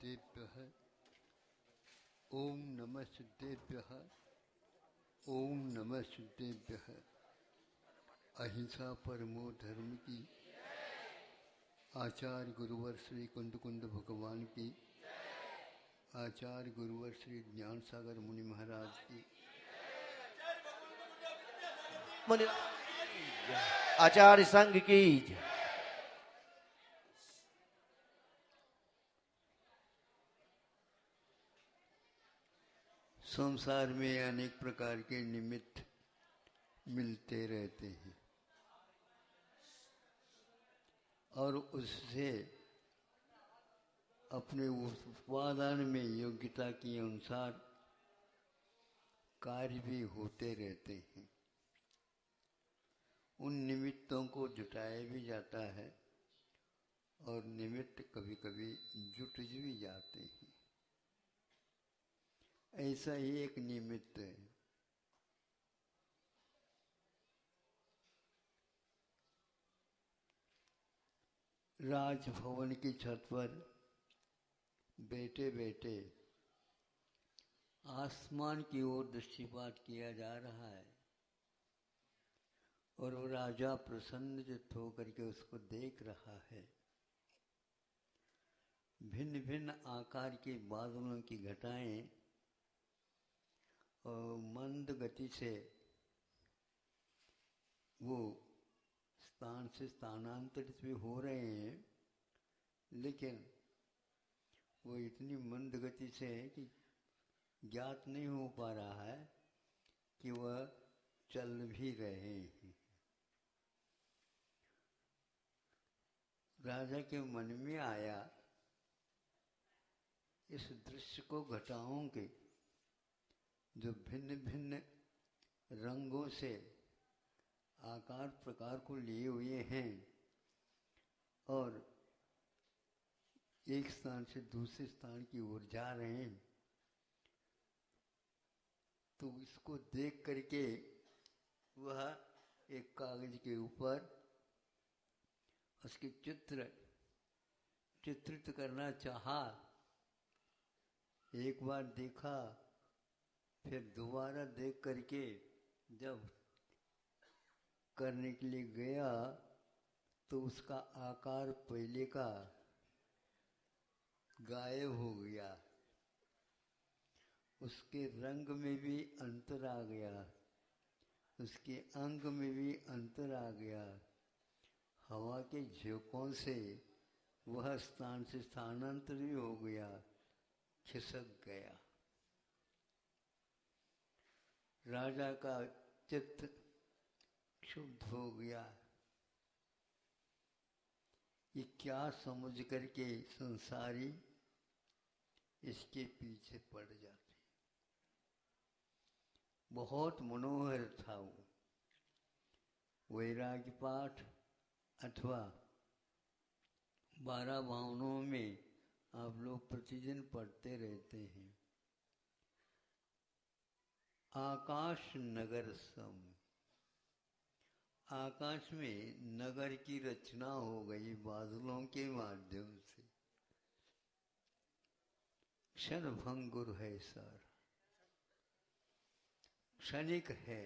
सिद्धेभ्यः ओम नमः सिद्धेभ्यः ओम नमः सिद्धेभ्यः। अहिंसा परमो धर्म की, आचार्य गुरुवर श्री कुंद कुंद भगवान की, आचार्य गुरुवर श्री ज्ञान सागर मुनि महाराज की, आचार्य संघ की। संसार में अनेक प्रकार के निमित्त मिलते रहते हैं और उससे अपने उत्पादन में योग्यता के अनुसार कार्य भी होते रहते हैं। उन निमित्तों को जुटाया भी जाता है और निमित्त कभी कभी जुट भी जाते हैं। ऐसा ही एक निमित्त है। राजभवन की छत पर बैठे बैठे आसमान की ओर दृष्टिपात किया जा रहा है और वो राजा प्रसन्नचित्त होकर के उसको देख रहा है। भिन्न भिन्न आकार के बादलों की घटाएं और मंद गति से वो स्थान से स्थानांतरित भी हो रहे हैं, लेकिन वो इतनी मंद गति से है कि ज्ञात नहीं हो पा रहा है कि वह चल भी रहे हैं। राजा के मन में आया इस दृश्य को घटाओं के जो भिन्न भिन्न रंगों से आकार प्रकार को लिए हुए हैं और एक स्थान से दूसरे स्थान की ओर जा रहे हैं, तो इसको देख करके वह एक कागज के ऊपर उसके चित्रित करना चाहा। एक बार देखा, फिर दोबारा देख करके जब करने के लिए गया तो उसका आकार पहले का गायब हो गया, उसके रंग में भी अंतर आ गया, उसके अंग में भी अंतर आ गया। हवा के झोंकों से वह स्थान से स्थानांतरित हो गया, खिसक गया। राजा का चित्त क्षुब्ध हो गया। ये क्या समझ करके संसारी इसके पीछे पड़ जाते। बहुत मनोहर था वो। वैराग्य पाठ अथवा 12 भावनों में आप लोग प्रतिदिन पढ़ते रहते हैं। आकाश नगर सम, आकाश में नगर की रचना हो गई बादलों के माध्यम से। क्षण भंगुर है सर, क्षणिक है।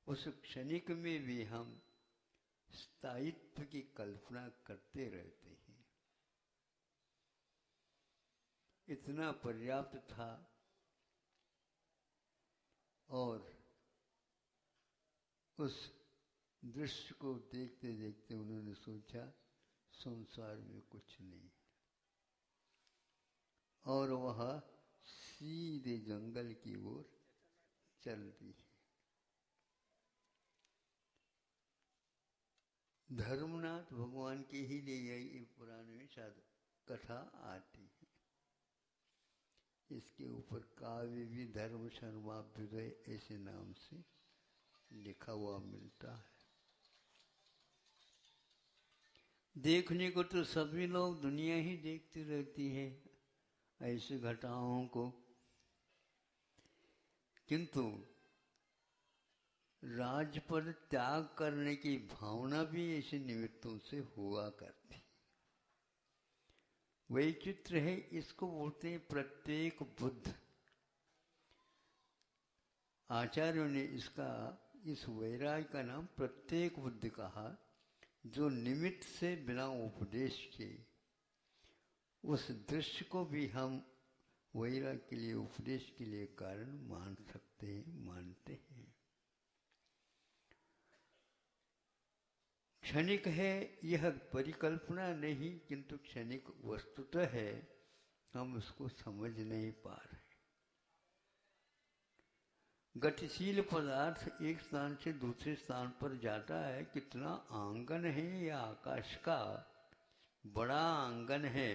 उस क्षणिक में भी हम स्थायित्व की कल्पना करते रहते हैं। इतना पर्याप्त था और उस दृश्य को देखते देखते उन्होंने सोचा संसार में कुछ नहीं, और वह सीधे जंगल की ओर चल दी। धर्मनाथ भगवान के ही लिए यही पुराने में शायद कथा आती है। इसके ऊपर काव्य भी धर्म शर्माभ्युदय ऐसे नाम से लिखा हुआ मिलता है। देखने को तो सभी लोग दुनिया ही देखती रहती है ऐसे घटनाओं को, किंतु राजपद त्याग करने की भावना भी ऐसे निमित्तों से हुआ करती। वैचित्र है, इसको बोलते हैं प्रत्येक बुद्ध। आचार्यों ने इसका, इस वैराग्य का नाम प्रत्येक बुद्ध कहा, जो निमित्त से बिना उपदेश के। उस दृश्य को भी हम वैराग्य के लिए, उपदेश के लिए कारण मान सकते हैं, मानते हैं। क्षणिक है यह परिकल्पना नहीं, किंतु क्षणिक वस्तुतः है, हम उसको समझ नहीं पा रहे। गतिशील पदार्थ एक स्थान से दूसरे स्थान पर जाता है, कितना आंगन है या आकाश का बड़ा आंगन है,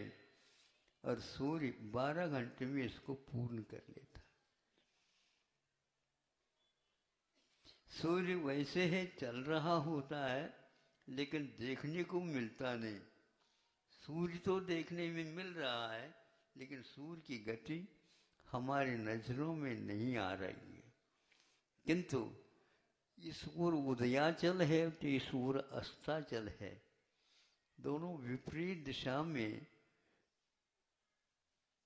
और सूर्य 12 घंटे में इसको पूर्ण कर लेता है। सूर्य वैसे है चल रहा होता है, लेकिन देखने को मिलता नहीं। सूर्य तो देखने में मिल रहा है, लेकिन सूर्य की गति हमारी नजरों में नहीं आ रही है। किंतु इस ओर उदयाचल है तो इस ओर अस्ताचल है, दोनों विपरीत दिशा में,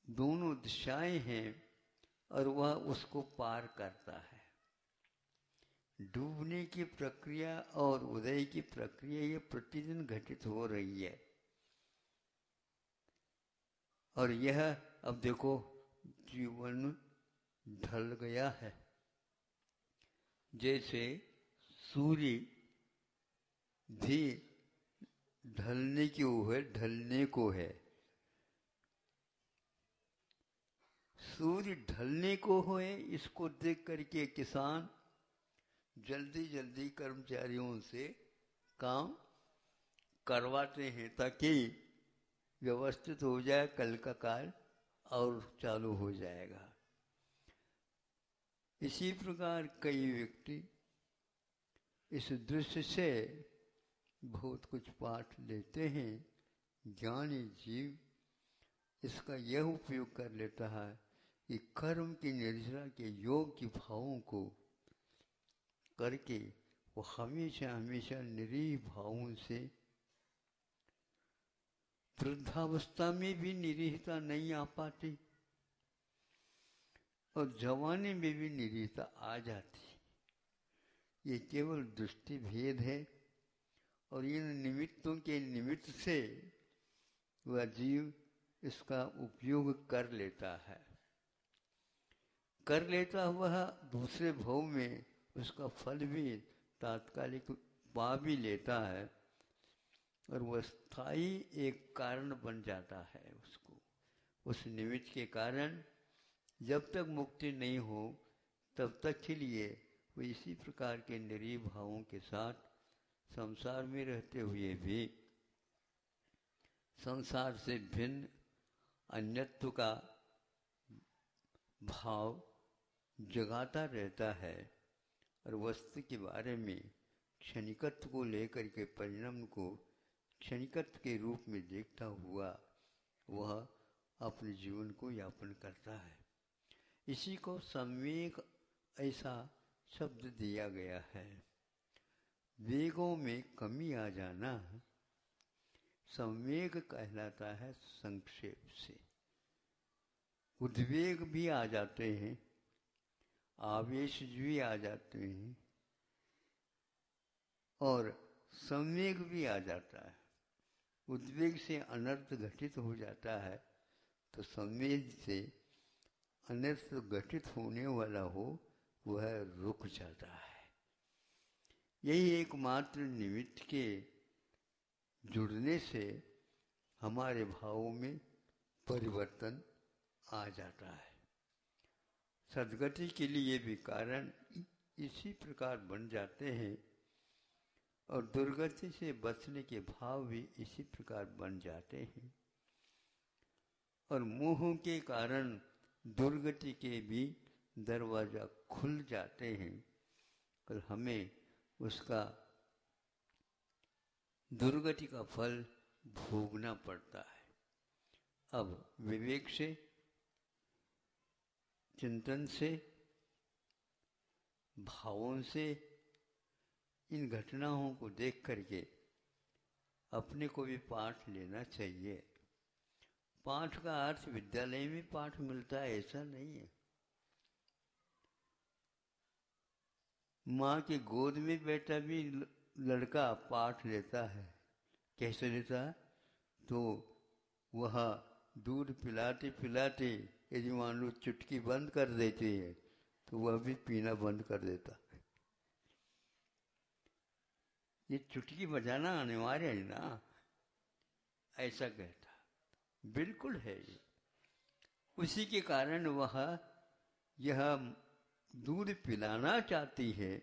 दोनों दिशाएं हैं, और वह उसको पार करता है। डूबने की प्रक्रिया और उदय की प्रक्रिया ये प्रतिदिन घटित हो रही है। और यह अब देखो जीवन ढल गया है, जैसे सूर्य भी ढलने की है, ढलने को है। सूर्य ढलने को है, इसको देख करके किसान जल्दी जल्दी कर्मचारियों से काम करवाते हैं, ताकि व्यवस्थित हो जाए, कल का कार्य और चालू हो जाएगा। इसी प्रकार कई व्यक्ति इस दृश्य से बहुत कुछ पाठ लेते हैं। ज्ञानी जीव इसका यह उपयोग कर लेता है कि कर्म की निर्जरा के योग की भावों को करके वो हमेशा हमेशा निरीह भावों से, वृद्धावस्था में भी निरीहता नहीं आ पाती और जवानी में भी निरीहता आ जाती। ये केवल दृष्टि भेद है, और इन निमित्तों के निमित्त से वह जीव इसका उपयोग कर लेता है। कर लेता वह दूसरे भव में उसका फल भी तात्कालिक पा भी लेता है, और वह स्थायी एक कारण बन जाता है उसको। उस निमित्त के कारण जब तक मुक्ति नहीं हो तब तक के लिए वो इसी प्रकार के निरीह भावों के साथ संसार में रहते हुए भी संसार से भिन्न अन्यत्व का भाव जगाता रहता है, और वस्तु के बारे में क्षणिकत्व को लेकर के परिणाम को क्षणिकत्व के रूप में देखता हुआ वह अपने जीवन को यापन करता है। इसी को संवेग ऐसा शब्द दिया गया है। वेगों में कमी आ जाना संवेग कहलाता है। संक्षेप से उद्वेग भी आ जाते हैं, आवेश भी आ जाते हैं, और संवेग भी आ जाता है। उद्वेग से अनर्थ घटित हो जाता है, तो संवेग से अनर्थ घटित होने वाला हो वह रुक जाता है। यही एकमात्र निमित्त के जुड़ने से हमारे भावों में परिवर्तन आ जाता है। सद्गति के लिए भी कारण इसी प्रकार बन जाते हैं, और दुर्गति से बचने के भाव भी इसी प्रकार बन जाते हैं, और मोह के कारण दुर्गति के भी दरवाजा खुल जाते हैं, और हमें उसका दुर्गति का फल भोगना पड़ता है। अब विवेक से, चिंतन से, भावों से इन घटनाओं को देख करके अपने को भी पाठ लेना चाहिए। पाठ का अर्थ विद्यालय में पाठ मिलता है ऐसा नहीं है। माँ की गोद में बैठा भी लड़का पाठ लेता है। कैसे लेता है? तो वह दूध पिलाते पिलाते यदि मान लो चुटकी बंद कर देती है तो वह भी पीना बंद कर देता। ये चुटकी बजाना अनिवार्य है ना, ऐसा कहता। बिल्कुल है ये। उसी के कारण वह यह दूध पिलाना चाहती है।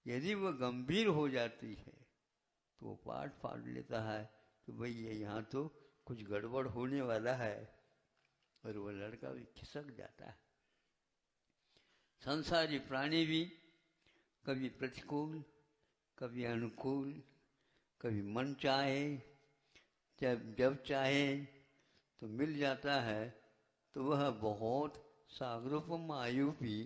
यदि वह गंभीर हो जाती है तो वो पाठ फाड़ लेता है कि भाई ये यहाँ तो कुछ गड़बड़ होने वाला है, और वह लड़का भी खिसक जाता है। संसारी प्राणी भी कभी प्रतिकूल, कभी अनुकूल, कभी मन चाहे जब चाहे तो मिल जाता है, तो वह बहुत सागरोपम आयु भी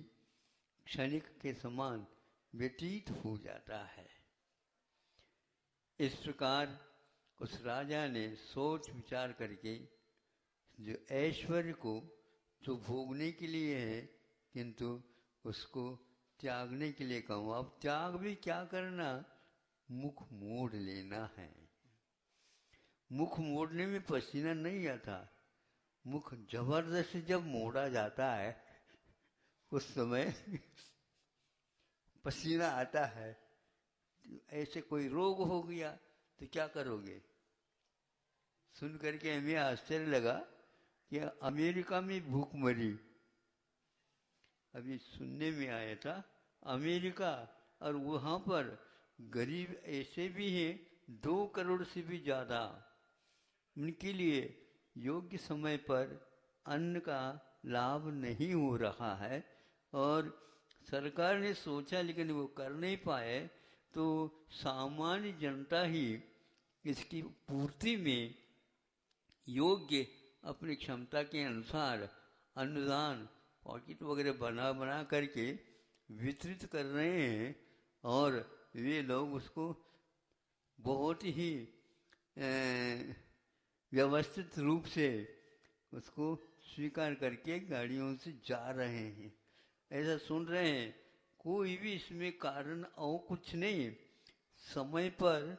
क्षणिक के समान व्यतीत हो जाता है। इस प्रकार उस राजा ने सोच विचार करके जो ऐश्वर्य को तो भोगने के लिए है किंतु उसको त्यागने के लिए कहूँ। अब त्याग भी क्या करना, मुख मोड़ लेना है। मुख मोड़ने में पसीना नहीं आता, मुख जबरदस्ती जब मोड़ा जाता है उस समय पसीना आता है। ऐसे कोई रोग हो गया तो क्या करोगे? सुन करके हमें आश्चर्य लगा कि अमेरिका में भूखमरी अभी सुनने में आया था, अमेरिका, और वहाँ पर गरीब ऐसे भी हैं 2 करोड़ से भी ज़्यादा, उनके लिए योग्य समय पर अन्न का लाभ नहीं हो रहा है। और सरकार ने सोचा लेकिन वो कर नहीं पाए, तो सामान्य जनता ही इसकी पूर्ति में योग्य अपनी क्षमता के अनुसार अन्नदान पॉकेट वगैरह बना बना करके वितरित कर रहे हैं, और वे लोग उसको बहुत ही व्यवस्थित रूप से उसको स्वीकार करके गाड़ियों से जा रहे हैं। ऐसा सुन रहे हैं। कोई भी इसमें कारण और कुछ नहीं, समय पर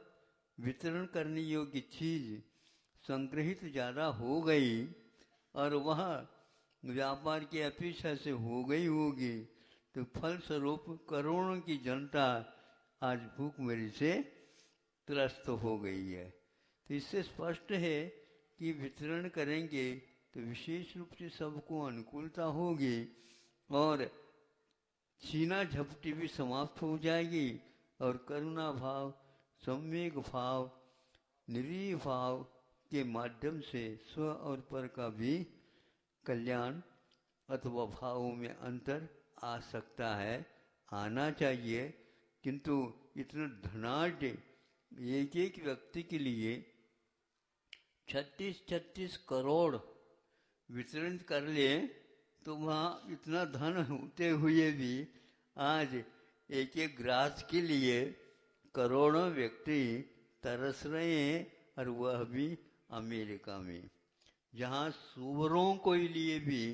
वितरण करने योग्य चीज संग्रहित ज़्यादा हो गई और वह व्यापार की अपेक्षा से हो गई होगी, तो फलस्वरूप करोड़ों की जनता आज भूखमरी से त्रस्त हो गई है। तो इससे स्पष्ट है कि वितरण करेंगे तो विशेष रूप से सबको अनुकूलता होगी और छीना झपटी भी समाप्त हो जाएगी, और करुणा भाव, सम्यक भाव, निरीह भाव के माध्यम से स्व और पर का भी कल्याण अथवा भावों में अंतर आ सकता है, आना चाहिए। किंतु इतना धनाढ़ एक एक व्यक्ति के लिए 36-36 करोड़ वितरण कर ले, तो वहाँ इतना धन होते हुए भी आज एक एक ग्रास के लिए करोड़ों व्यक्ति तरस रहे हैं, और वह भी अमेरिका में, जहाँ सुअरों को लिए भी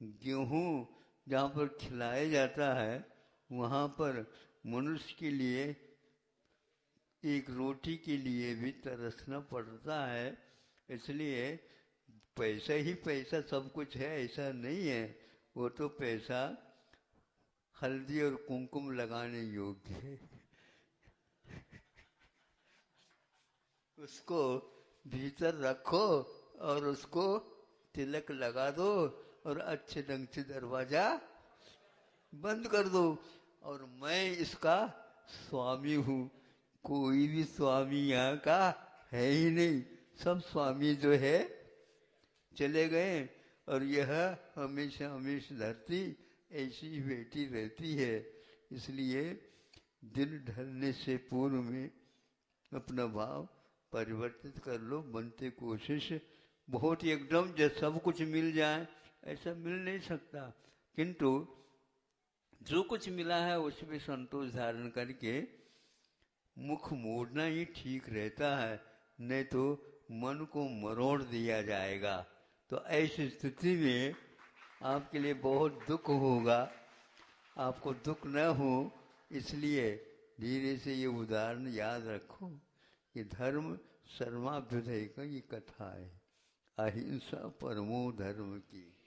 गेहूँ जहाँ पर खिलाया जाता है, वहाँ पर मनुष्य के लिए एक रोटी के लिए भी तरसना पड़ता है। इसलिए पैसा ही पैसा सब कुछ है ऐसा नहीं है, वो तो पैसा हल्दी और कुमकुम लगाने योग्य है। उसको भीतर रखो और उसको तिलक लगा दो और अच्छे ढंग से दरवाजा बंद कर दो, और मैं इसका स्वामी हूँ। कोई भी स्वामी यहाँ का है ही नहीं, सब स्वामी जो है चले गए, और यह हमेशा हमेशा धरती ऐसी ही बैठी रहती है। इसलिए दिन ढलने से पूर्व में अपना भाव परिवर्तित कर लो, बनते कोशिश। बहुत एकदम जब सब कुछ मिल जाए ऐसा मिल नहीं सकता, किंतु जो कुछ मिला है उसमें संतोष धारण करके मुख मोड़ना ही ठीक रहता है, नहीं तो मन को मरोड़ दिया जाएगा। तो ऐसी स्थिति में आपके लिए बहुत दुख होगा। आपको दुख न हो इसलिए धीरे से ये उदाहरण याद रखो कि धर्म सर्वाभ्युदय का ये कथा है। अहिंसा परमो धर्म की।